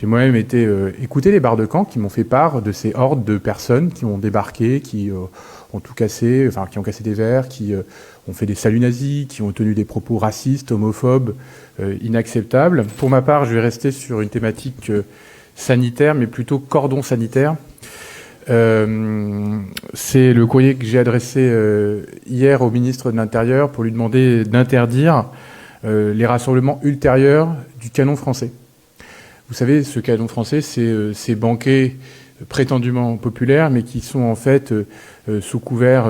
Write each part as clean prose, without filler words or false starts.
J'ai moi-même été écouter les barres de camp qui m'ont fait part de ces hordes de personnes qui ont débarqué, qui ont tout cassé, enfin qui ont cassé des verres, qui ont fait des saluts nazis, qui ont tenu des propos racistes, homophobes, inacceptables. Pour ma part, je vais rester sur une thématique sanitaire, mais plutôt cordon sanitaire. C'est le courrier que j'ai adressé hier au ministre de l'Intérieur pour lui demander d'interdire les rassemblements ultérieurs du canon français. Vous savez, ce canon français, c'est ces banquets prétendument populaires, mais qui sont en fait sous couvert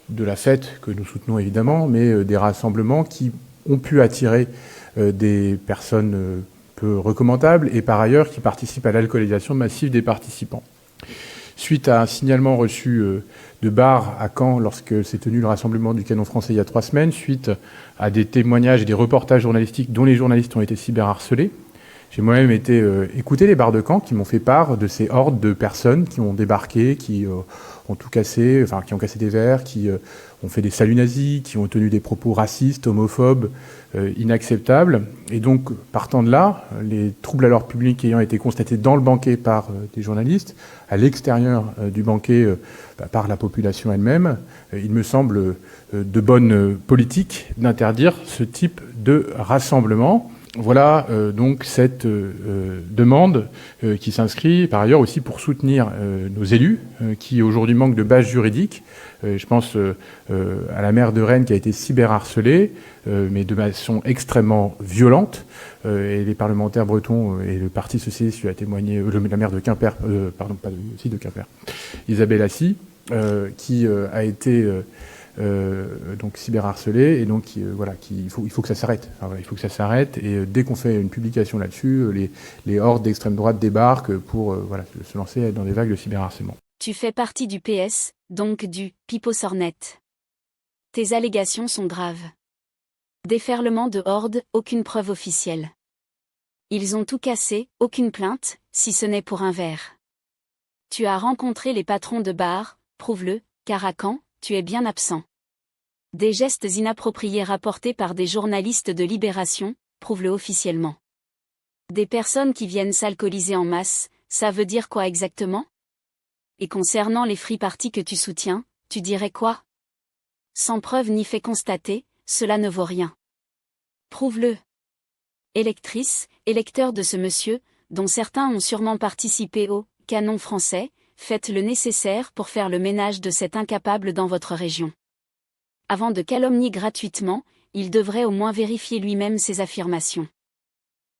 de la fête, que nous soutenons évidemment, mais des rassemblements qui ont pu attirer des personnes peu recommandables et par ailleurs qui participent à l'alcoolisation massive des participants. Suite à un signalement reçu de bars à Caen lorsque s'est tenu le rassemblement du canon français il y a 3 semaines, suite à des témoignages et des reportages journalistiques dont les journalistes ont été cyberharcelés, j'ai moi-même été écouter les barres de camp qui m'ont fait part de ces hordes de personnes qui ont débarqué, qui ont tout cassé, enfin qui ont cassé des verres, qui ont fait des saluts nazis, qui ont tenu des propos racistes, homophobes, inacceptables. Et donc, partant de là, les troubles à l'ordre public ayant été constatés dans le banquet par des journalistes, à l'extérieur du banquet par la population elle-même, il me semble de bonne politique d'interdire ce type de rassemblement. Voilà donc cette demande qui s'inscrit par ailleurs aussi pour soutenir nos élus qui aujourd'hui manquent de base juridique. Je pense à la maire de Rennes qui a été cyberharcelée, mais de façon extrêmement violente. Et les parlementaires bretons et le Parti socialiste lui a témoigné, la maire de Quimper, pardon, pas de, aussi de Quimper, Isabelle Assy, qui a été donc cyberharcelé et donc voilà, il faut que ça s'arrête. Enfin, voilà, il faut que ça s'arrête et dès qu'on fait une publication là-dessus, les hordes d'extrême droite débarquent pour voilà, se lancer dans des vagues de cyberharcèlement. Tu fais partie du PS, donc du Pipo-Sornet. Tes allégations sont graves. Déferlement de hordes, aucune preuve officielle. Ils ont tout cassé, aucune plainte, si ce n'est pour un verre. Tu as rencontré les patrons de bar, prouve-le, car à Caen, tu es bien absent. Des gestes inappropriés rapportés par des journalistes de Libération, prouve-le officiellement. Des personnes qui viennent s'alcooliser en masse, ça veut dire quoi exactement? Et concernant les free parties que tu soutiens, tu dirais quoi? Sans preuve ni fait constaté, cela ne vaut rien. Prouve-le. Électrice, électeur de ce monsieur, dont certains ont sûrement participé au canon français, faites le nécessaire pour faire le ménage de cet incapable dans votre région. Avant de calomnier gratuitement, il devrait au moins vérifier lui-même ses affirmations.